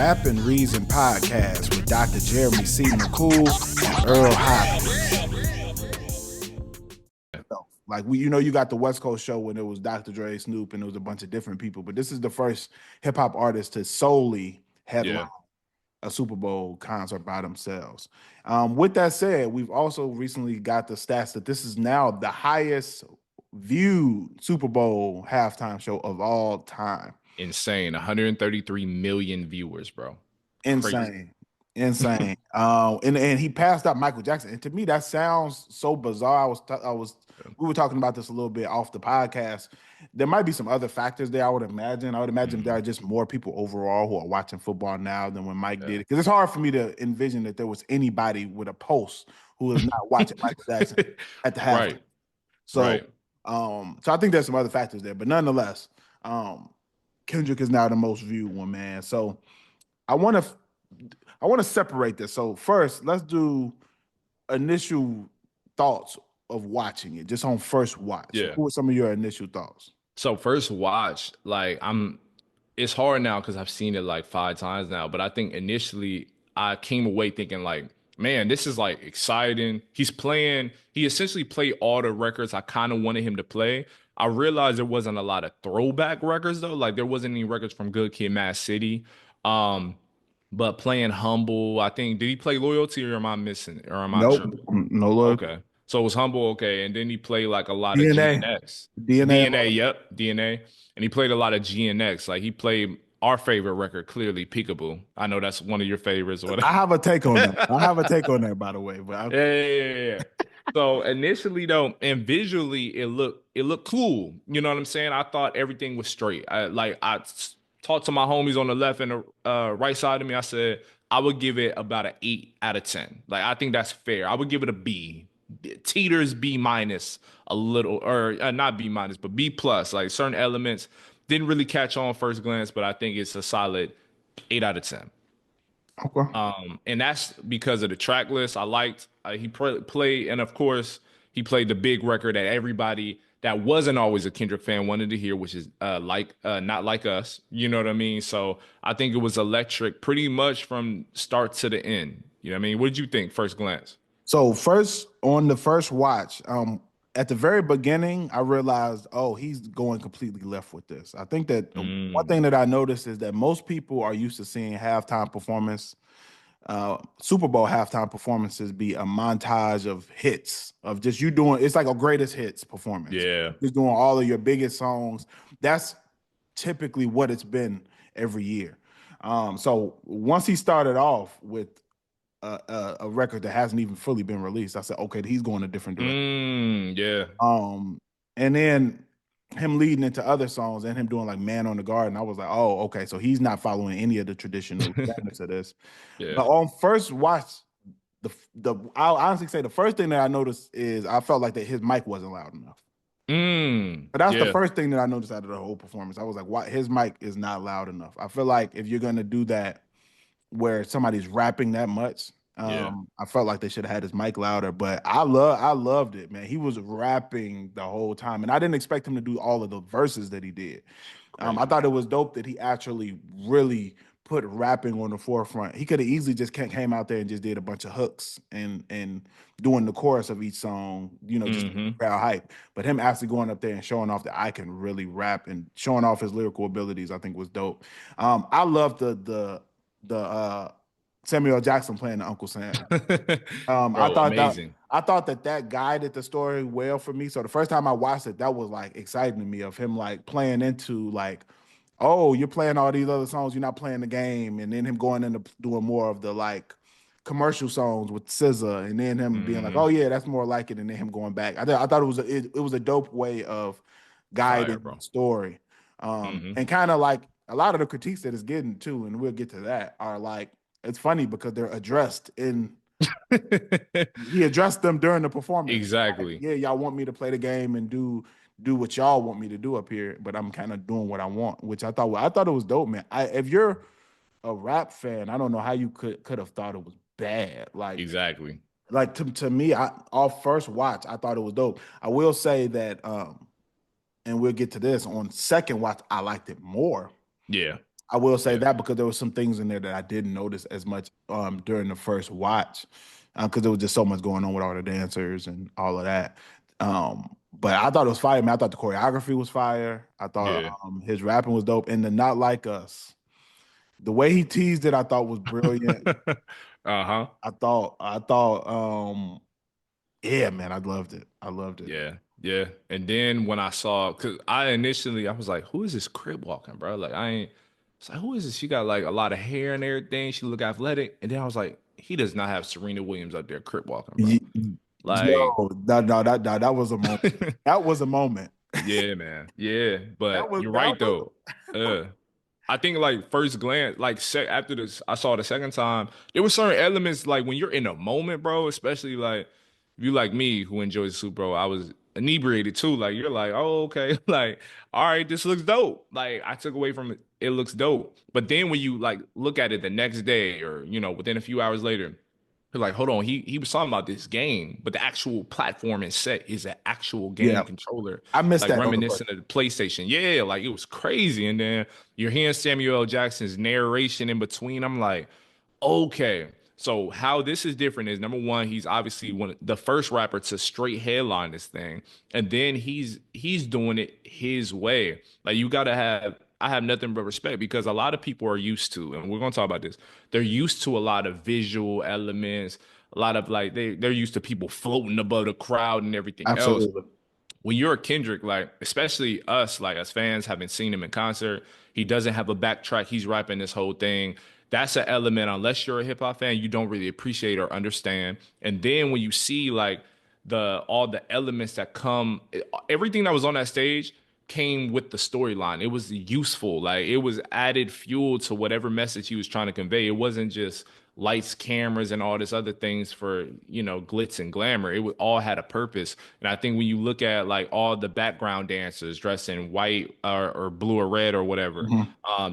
Rap and Reason podcast with Dr. Jeremy C. McCool and Earl Hopkins. Like you got the West Coast show when it was Dr. Dre, Snoop, and it was a bunch of different people. But this is the first hip hop artist to solely headline a Super Bowl concert by themselves. With that said, we've also recently got the stats that this is now the highest viewed Super Bowl halftime show of all time. Insane. 133 million viewers, bro. Insane. Insane. And he passed out Michael Jackson. And to me, that sounds so bizarre. We were talking about this a little bit off the podcast. There might be some other factors there, I would imagine. There are just more people overall who are watching football now than when Mike did it. Because it's hard for me to envision that there was anybody with a pulse who is not watching Michael Jackson at the halftime. Right. So, so I think there's some other factors there. But nonetheless, Kendrick is now the most viewed one, man. So I want to separate this. So first, let's do initial thoughts of watching it, just on first watch. Yeah. What were some of your initial thoughts? So first watch, it's hard now because I've seen it like 5 times now, but I think initially I came away thinking like, man, this is like exciting. He essentially played all the records I kind of wanted him to play. I realized there wasn't a lot of throwback records though. Like there wasn't any records from Good Kid, Mad City. But playing Humble, I think, did he play Loyalty or am I missing? Or am I tripping? No Loyalty. Okay. So it was Humble, okay. And then he played like a lot DNA. of GNX. DNA, yep, DNA. And he played a lot of GNX. Like he played our favorite record, clearly, Peekaboo. I know that's one of your favorites. Or whatever. I have a take on that. By the way. But Yeah. So initially though, and visually it looked cool. You know what I'm saying? I thought everything was straight. I talked to my homies on the left and the right side of me. I said I would give it about an 8 out of 10. Like I think that's fair. I would give it a B. Teeters B minus a little, or not B minus, but B plus. Like certain elements didn't really catch on first glance, but I think it's a solid 8 out of 10. Okay. And that's because of the track list. I liked he played, and of course he played the big record that everybody that wasn't always a Kendrick fan wanted to hear, which is Not Like Us. You know what I mean? So I think it was electric pretty much from start to the end. You know what I mean? What did you think first glance? So on the first watch, at the very beginning, I realized, he's going completely left with this. I think that one thing that I noticed is that most people are used to seeing Super Bowl halftime performances be a montage of hits, of just you doing, it's like a greatest hits performance. Yeah. Just doing all of your biggest songs. That's typically what it's been every year. So once he started off with a record that hasn't even fully been released, I said, okay, he's going a different direction. Yeah. And then him leading into other songs and him doing like Man on the Garden, I was like, oh, okay, so he's not following any of the traditional standards of this. Yeah. But on first watch, I'll honestly say the first thing that I noticed is I felt like that his mic wasn't loud enough. But that's the first thing that I noticed out of the whole performance. I was like, why his mic is not loud enough. I feel like if you're gonna do that where somebody's rapping that much, I felt like they should have had his mic louder. But I loved it, man. He was rapping the whole time, and I didn't expect him to do all of the verses that he did. I thought it was dope that he actually really put rapping on the forefront. He could have easily just came out there and just did a bunch of hooks and doing the chorus of each song, just crowd hype. But him actually going up there and showing off that I can really rap and showing off his lyrical abilities, I think was dope. I love the Samuel Jackson playing the Uncle Sam. I thought that guided the story well for me. So the first time I watched it, that was like exciting to me, of him like playing into like, oh, you're playing all these other songs, you're not playing the game, and then him going into doing more of the like commercial songs with SZA, and then him being like, oh yeah, that's more like it, and then him going back. I thought it was a dope way of guiding the story, and kind of like a lot of the critiques that it's getting too, and we'll get to that, are like, it's funny because they're addressed in. He addressed them during the performance. Exactly. Like, yeah, y'all want me to play the game and do what y'all want me to do up here, but I'm kind of doing what I want, which I thought it was dope, man. If you're a rap fan, I don't know how you could have thought it was bad. Like exactly. Like to me, off first watch, I thought it was dope. I will say that, and we'll get to this on second watch, I liked it more. Yeah. I will say that because there were some things in there that I didn't notice as much during the first watch because there was just so much going on with all the dancers and all of that. But I thought it was fire, man. I thought the choreography was fire. I thought Yeah. his rapping was dope, and the Not Like Us, the way he teased it, I thought was brilliant. Uh-huh. Yeah, man, I loved it. I loved it. Yeah, yeah. And then when I saw, cause I was like, who is this crib walking, bro? Like I ain't. It's like, who is this? She got like a lot of hair and everything. She look athletic. And then I was like, he does not have Serena Williams up there crib walking, bro. Yo, Like, that was a moment. That was a moment. yeah, man. Yeah, That but was you're that right was. though. I think like first glance, like after this, I saw it the second time. There were certain elements like when you're in a moment, bro. Especially like if you like me who enjoys the Super Bowl, I was inebriated too. Like you're like, oh okay, like all right, this looks dope. Like I took away from it, it looks dope. But then when you like look at it the next day or within a few hours later. You're like, hold on, he was talking about this game, but the actual platform and set is an actual game Yeah, controller, I missed like that on the first. reminiscent of the PlayStation. Yeah, like it was crazy. And then you're hearing Samuel L. Jackson's narration in between. I'm like, okay. So how this is different is number one, he's obviously one of the first rapper to straight headline this thing, and then he's doing it his way. Like you gotta have I have nothing but respect because a lot of people are used to, and we're gonna talk about this. They're used to a lot of visual elements, a lot of like they're used to people floating above the crowd and everything else Absolutely. when you're a Kendrick, like especially us, like as fans, having seen him in concert, he doesn't have a backtrack. He's rapping this whole thing. That's an element, unless you're a hip hop fan, you don't really appreciate or understand. And then when you see like the all the elements that come, everything that was on that stage came with the storyline. It was useful, like it was added fuel to whatever message he was trying to convey. It wasn't just lights, cameras, and all this other things for glitz and glamour. It all had a purpose. And I think when you look at like all the background dancers dressed in white or blue or red or whatever, Mhm.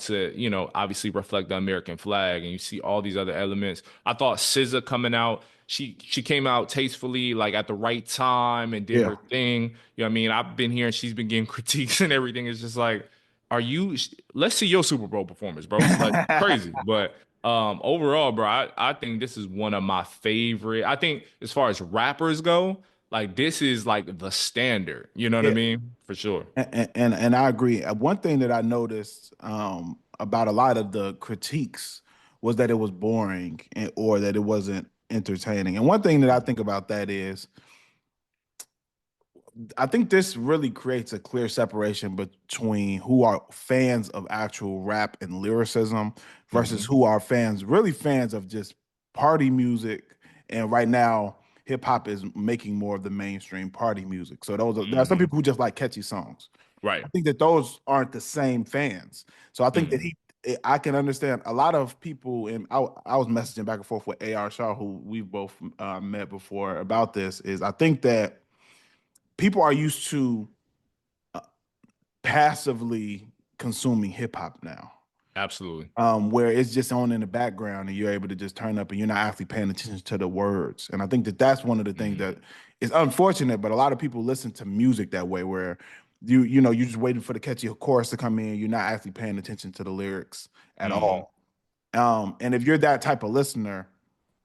to obviously reflect the American flag, and you see all these other elements. I thought SZA coming out. She came out tastefully, like at the right time, and did Yeah. her thing. You know what I mean? I've been here, and she's been getting critiques and everything. It's just like, are you? Let's see your Super Bowl performance, bro. Like crazy, but overall, bro, I think this is one of my favorite. I think as far as rappers go, like this is like the standard. You know what I Yeah. mean? For sure. And I agree. One thing that I noticed about a lot of the critiques was that it was boring or that it wasn't entertaining. And one thing that I think about that is I think this really creates a clear separation between who are fans of actual rap and lyricism versus Hmm. who are really fans of just party music. And right now, hip hop is making more of the mainstream party music. So there are some Hmm. people who just like catchy songs. Right. I think that those aren't the same fans. So I think that Hmm. I can understand a lot of people. And I was messaging back and forth with AR Shaw, who we've both met before about this. Is I think that people are used to uh, passively consuming hip hop now, Absolutely. where it's just on in the background and you're able to just turn up and you're not actually paying attention to the words. And I think that that's one of the things that Hmm. is unfortunate, but a lot of people listen to music that way, where you're just waiting for the catchy chorus to come in. You're not actually paying attention to the lyrics at Hmm. all. And if you're that type of listener,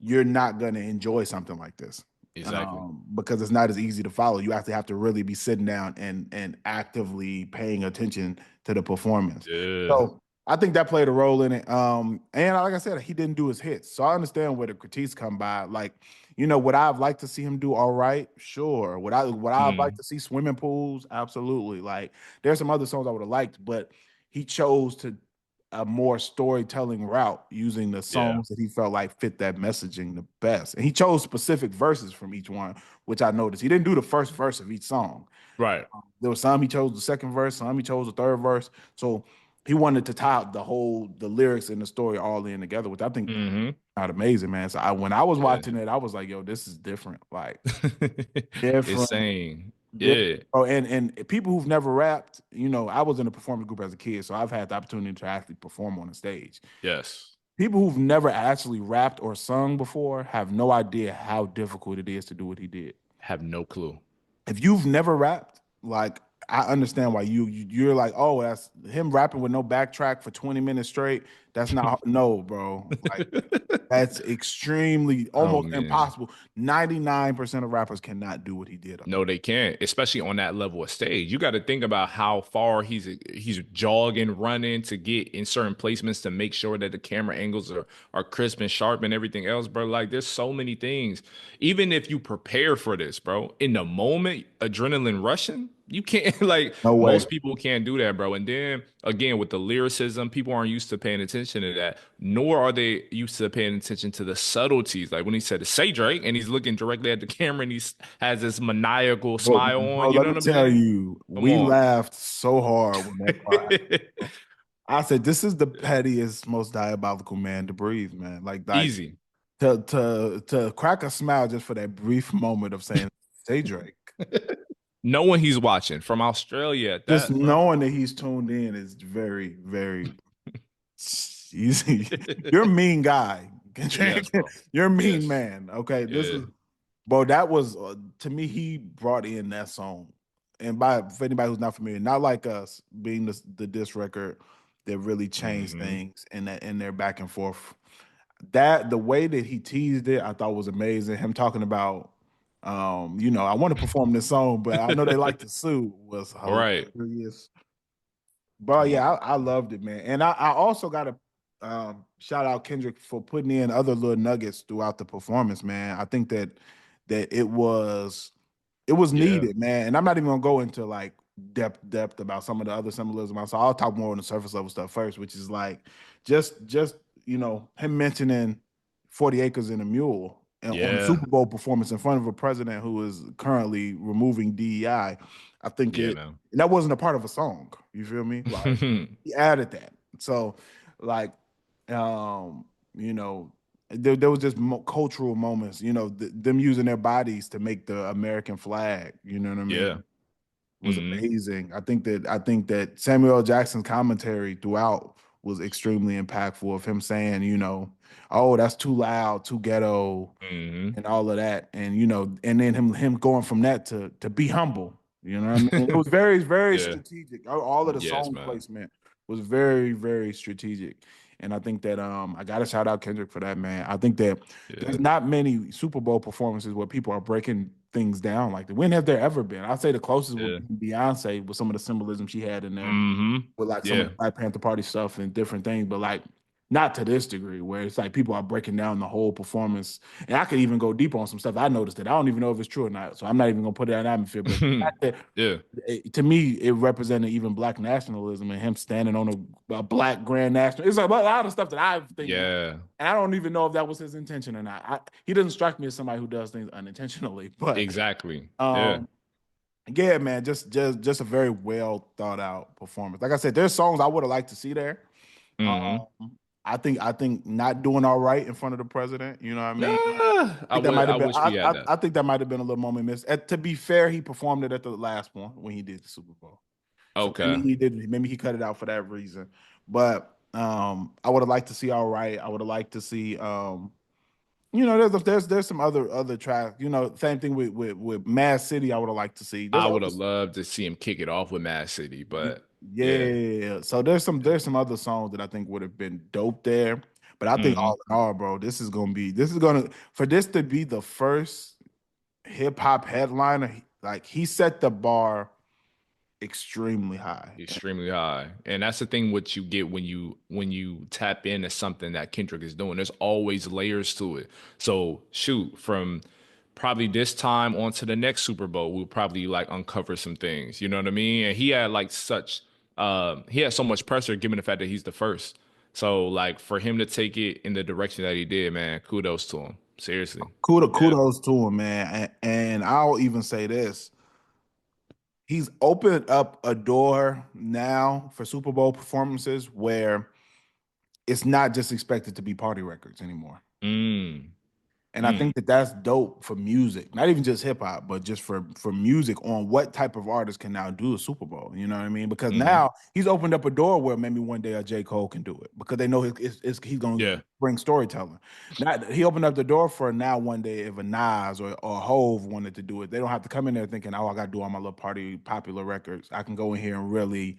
you're not going to enjoy something like this Exactly. because it's not as easy to follow. You actually have to really be sitting down and actively paying attention to the performance. Yeah. So I think that played a role in it. And like I said, he didn't do his hits, so I understand where the critiques come by. Like, would I have liked to see him do all right? Sure. Would I have liked Mm. to see swimming pools? Absolutely. Like, there's some other songs I would have liked, but he chose to a more storytelling route using the Yeah. songs that he felt like fit that messaging the best. And he chose specific verses from each one, which I noticed. He didn't do the first verse of each song. Right. There was some he chose the second verse, some he chose the third verse. So he wanted to tie the lyrics and the story all in together, which I think Hmm. not amazing, man. So when I was Yeah. watching it, I was like, yo, this is different. Like different. Insane. Different. Yeah. Oh, and people who've never rapped, I was in a performance group as a kid, so I've had the opportunity to actually perform on a stage. Yes. People who've never actually rapped or sung before have no idea how difficult it is to do what he did. Have no clue. If you've never rapped, like I understand why you're like, oh, that's him rapping with no backtrack for 20 minutes straight. That's not no, bro. Like that's extremely Oh almost man. impossible. 99% of rappers cannot do what he did up No, they can't, especially on that level of stage. You got to think about how far he's jogging, running to get in certain placements to make sure that the camera angles are crisp and sharp and everything else, bro. Like there's so many things. Even if you prepare for this, bro, in the moment, adrenaline rushing, you can't like no way. most people can't do that, bro. And then again, with the lyricism, people aren't used to paying attention to that, nor are they used to paying attention to the subtleties. Like when he said, "Say Drake," and he's looking directly at the camera and he has this maniacal smile Bro, on. You let know me what I'm tell saying? you, Come we on. laughed so hard when that part. I said, this is the pettiest, most diabolical man to breathe, man. Like Easy. to crack a smile just for that brief moment of saying, "Say Drake." Knowing he's watching from Australia at Just that, bro. knowing that he's tuned in is very, very easy. You're a mean guy. Yes, bro. You're a mean Yes. man. Okay, this Yeah. is, bro. That was to me. He brought in that song, and by for anybody who's not familiar, not like us being the diss record that really changed Hmm. things in that in their back and forth. That the way that he teased it, I thought was amazing. Him talking about, I want to perform this song, but I know they like to sue was Right. hilarious. But Come on. yeah, I loved it, man. And I also got to shout out Kendrick for putting in other little nuggets throughout the performance, man. I think that it was Yeah. needed, man. And I'm not even gonna go into like depth about some of the other symbolism. So I'll talk more on the surface level stuff first, which is like just him mentioning 40 acres and a mule and on a Yeah. Super Bowl performance in front of a president who is currently removing DEI. I think Yeah, it man. and that wasn't a part of a song. You feel me? Like he added that. So like um, you know, there was just cultural moments, them using their bodies to make the American flag, you know what I Yeah. mean, was Hmm. amazing. I think that Samuel L. Jackson's commentary throughout was extremely impactful of him saying, oh, that's too loud, too ghetto, Hmm. and all of that. And and then him going from that to be humble. You know what I mean? It was very, very Yeah. strategic. All of the Yes, song man. placement was very, very strategic. And I think that I gotta shout out Kendrick for that, man. I think that there's Yeah. not many Super Bowl performances where people are breaking things down like that. When have there ever been? I'd say the closest would Yeah. be Beyonce with some of the symbolism she had in there Hmm. with like some of Yeah. the Black Panther Party stuff and different things, but like not to this degree where it's like people are breaking down the whole performance. And I could even go deep on some stuff. I noticed that I don't even know if it's true or not, so I'm not even gonna put it in atmosphere. But the fact that Yeah. to me, it represented even Black nationalism and him standing on a Black Grand National. It's a lot of stuff that I think, Yeah. and I don't even know if that was his intention or not. He doesn't strike me as somebody who does things unintentionally, but Exactly. Yeah. um, yeah, man, just a very well thought out performance. Like I said, there's songs I would have liked to see there. Hmm. Um, I think not doing all right in front of the president. You know what I mean? I Yeah. I think that would. might I have been. wish we had that. I think that might have been a little moment missed. To be fair, he performed it at the last one when he did the Super Bowl. So maybe Okay. he did. Maybe he cut it out for that reason. But I would have liked to see all right. I would have liked to see there's some other tracks. Same thing with Mad City. I would have liked to see. There's I would other have loved to see him kick it off with Mad City, but yeah. Yeah. So there's some other songs that I think would have been dope there. But I think Hmm. all in all, bro, this is gonna for this to be the first hip hop headliner, like he set the bar extremely high. Extremely high. And that's the thing what you get when you tap into something that Kendrick is doing. There's always layers to it. So shoot, from probably this time on to the next Super Bowl, we'll probably like uncover some things. You know what I mean? And he had like such he had so much pressure given the fact that he's the first. So like for him to take it in the direction that he did, man, kudos to him. Seriously. Yeah. Kudos to him, man. And I'll even say this. He's opened up a door now for Super Bowl performances where it's not just expected to be party records anymore. Mm. And I think that that's dope for music, not even just hip hop, but just for music on what type of artist can now do a Super Bowl. You know what I mean? Because now he's opened up a door where maybe one day a J. Cole can do it because they know he's going to bring storytelling. Now he opened up the door for now one day if a Nas or Hove wanted to do it, they don't have to come in there thinking, oh, I got to do all my little party popular records. I can go in here and really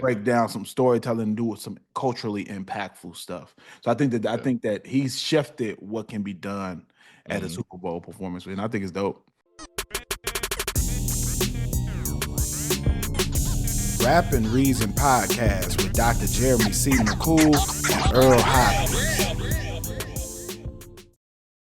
break down some storytelling and do some culturally impactful stuff. So I think that he's shifted what can be done at a Super Bowl performance, and I think it's dope. Rap and Reason Podcast with Dr. Jeremy C. McCool and Earl Hopkins.